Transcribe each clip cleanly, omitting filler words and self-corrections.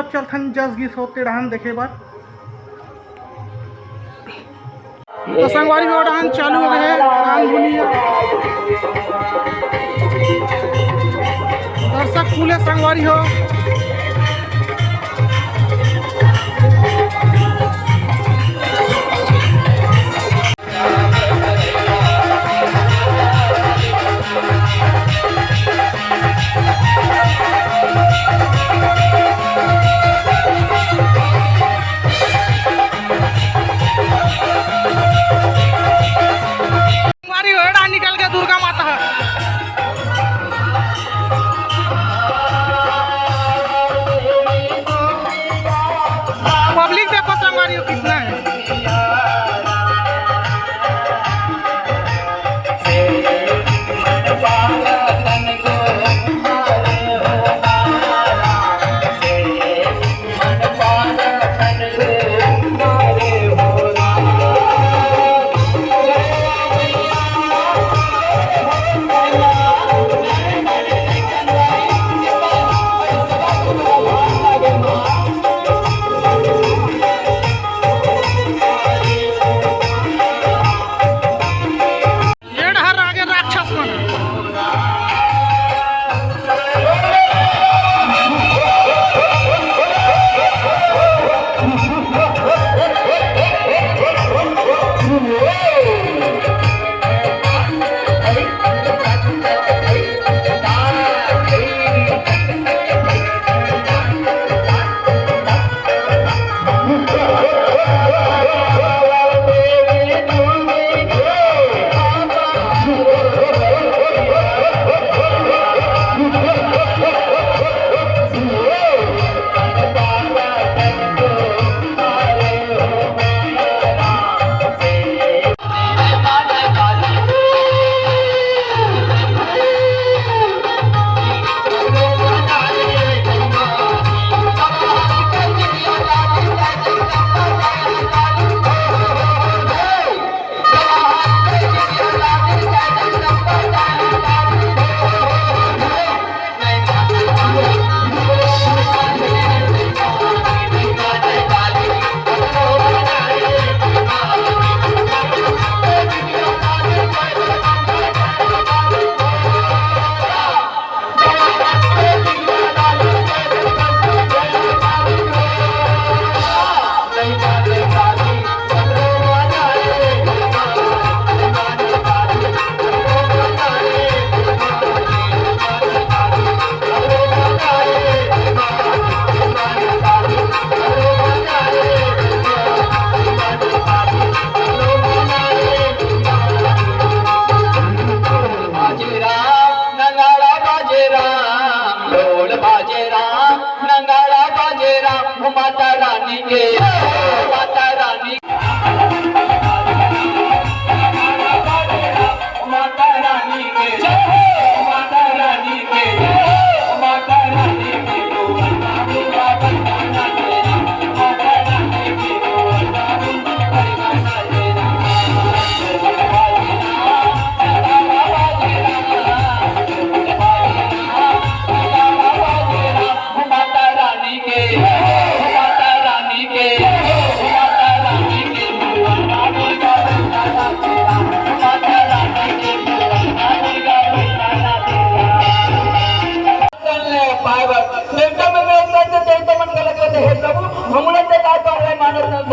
अब चलथन जस गिस होते रहन देखे बार। तो संगवारी में उड़ान चालू हो गए कान भुनिया दर्शक फूले संगवारी हो। निकल के दुर्गा माता है। पब्लिक देखो संगवारी कितना है। माता रानी के माता रानी माता रानी के माता रानी के माता रानी के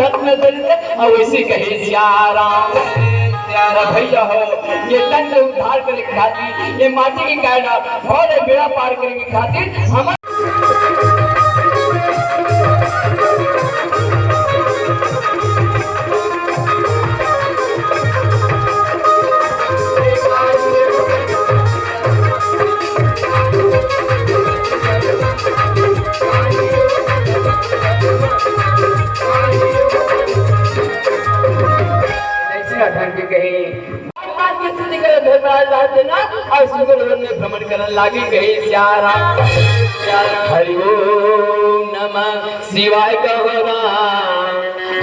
वैसे कहे प्यारा भैया हो ये दंड उद्धार करने के खातिर ये माटी की कायना और बेड़ा पार करने के खातिर हम भ्रमण करने लागी गई प्यारा हरि ओम नमः शिवाय कहोरा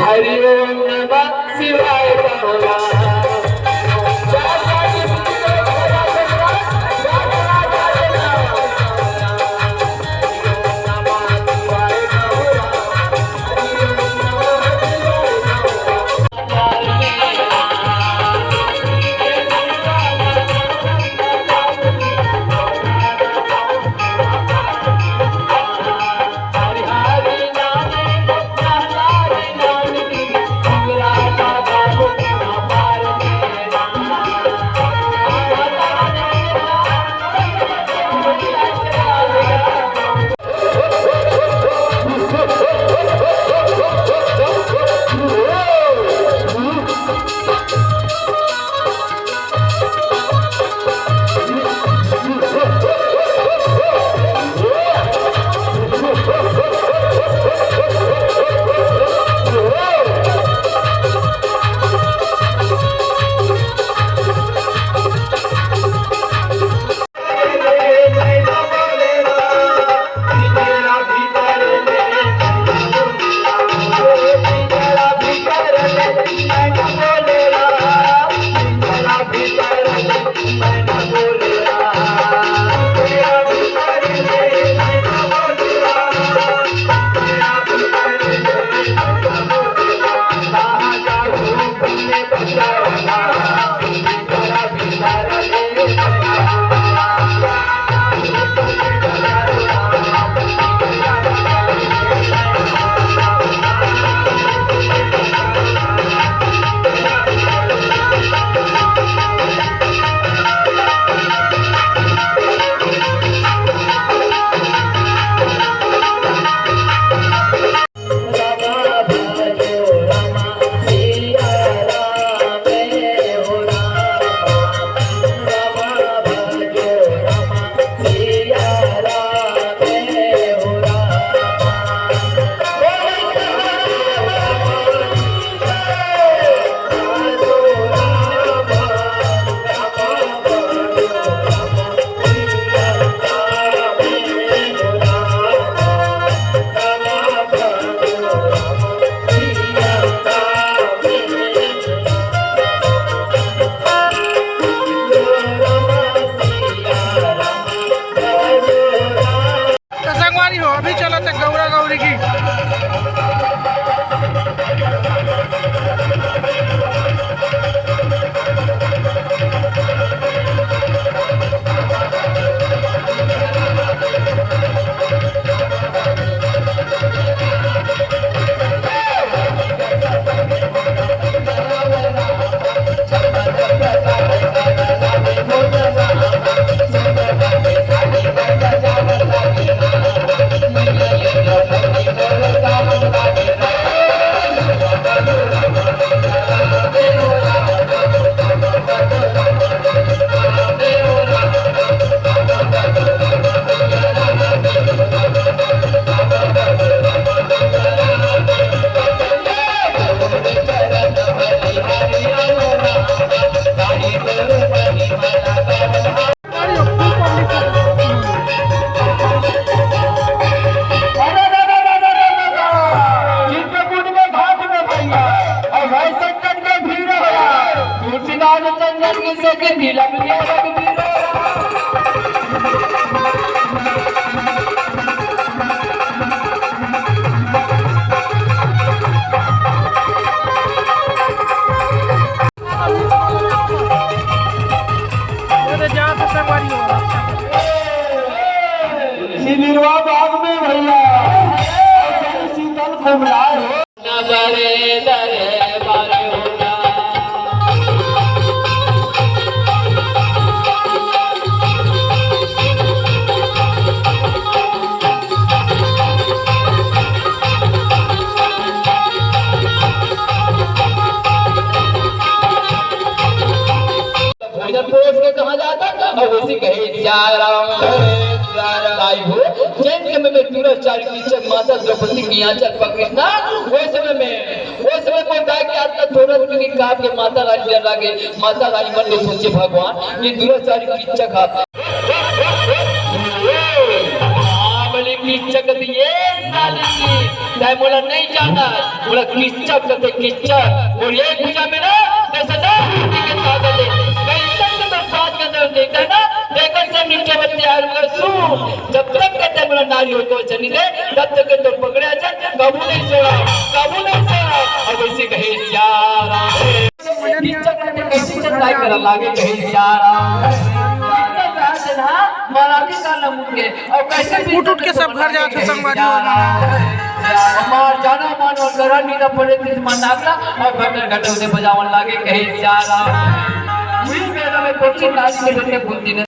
हरि ओम नमः शिवाय कहोरा भी लग लिया रघुवीरो बिरवा बाग में भैया शीतल घुमराए हो न बरे दरे बारे होना भोजन पोष के कहा जाता और उसी कहे जैन समय में दुराचारी कीचक माता द्रौपदी की आंचल पकड़ना वो समय को गाय के आत्मा थोड़ा उनकी काट के माता रानी डर लागे माता रानी मन में सोचे भगवान ये दुराचारी कीचक आप बोले कीचक दिए साली बोला नहीं जाना बोला कीचक कहते कीचक और ये पूजा में ना सदा के ताकत है देखता है ना देखकर से नीचे बच्चे आए सू जब तक कहते बोला नारी हो तो चली दे तब तक तो पकड़े जा काबू नहीं छोड़ा और वैसे कहे यारा कैसी चंदाई कर लागे कहे यारा मराठी का लमुके और कैसे उठ के सब घर जाते संगवारी मार जाना मान और करा नहीं ना पड़े किस मनाकला और घटे उसे बजावन लागे कहे यारा मुझे मेरा में कोचिंग नाच के लिए बुद्धि ने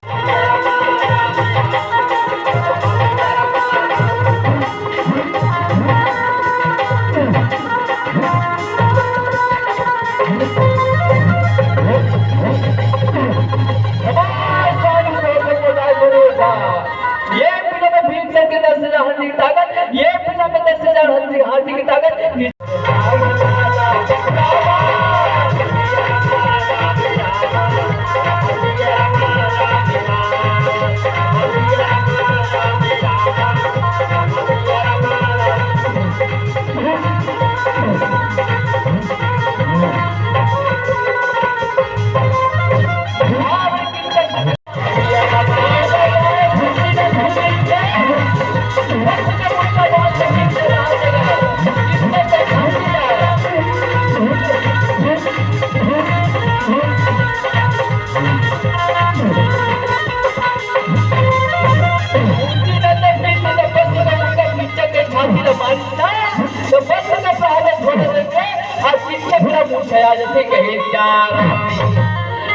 ये पूजा में 20 से 10,000 हाथी की ताकत ये पूजा में 10,000 हाथी की ताकत जैसे कहे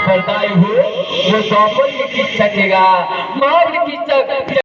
बरदाई हो वो दोपहर की खींचेगा मार की खींचक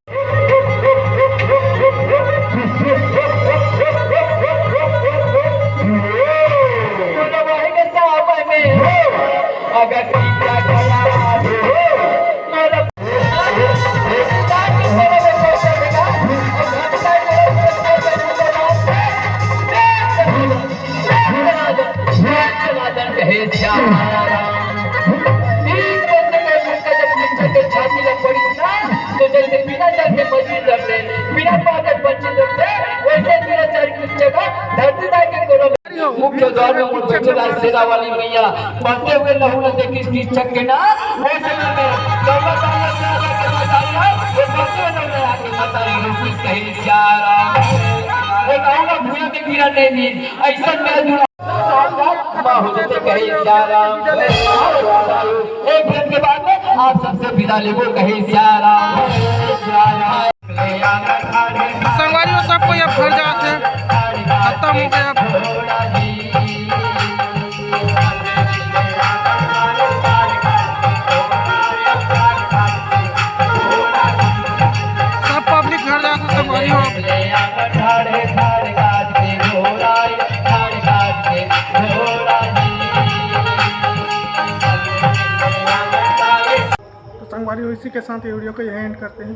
अगर छाती लग पड़ी ना तो जैसे बिना जल के मजदूर करते बिना पाकर बच्चे करते वैसे दुराचारी की जगह धरती के कोरों मुख्य द्वार में मुख्य राज सेना वाली मैया बढ़ते हुए लहू न देखी इसकी चक के ना वो समय में दौलत आया से आगे के बताई है वो बढ़ते हुए लहू आगे बताई रूपी कहीं चारा वो लहू न भूया के गिरा नहीं दी ऐसा मेरा हो जाते कहीं चारा एक दिन के बाद में आप सबसे विदा लेगो कहीं चारा संगवारी सबको ये घर जाते खत्म हो गया सब पब्लिक घर जाते संगवारी हो संगवारी इसी के साथ ये वीडियो को एंड करते हैं।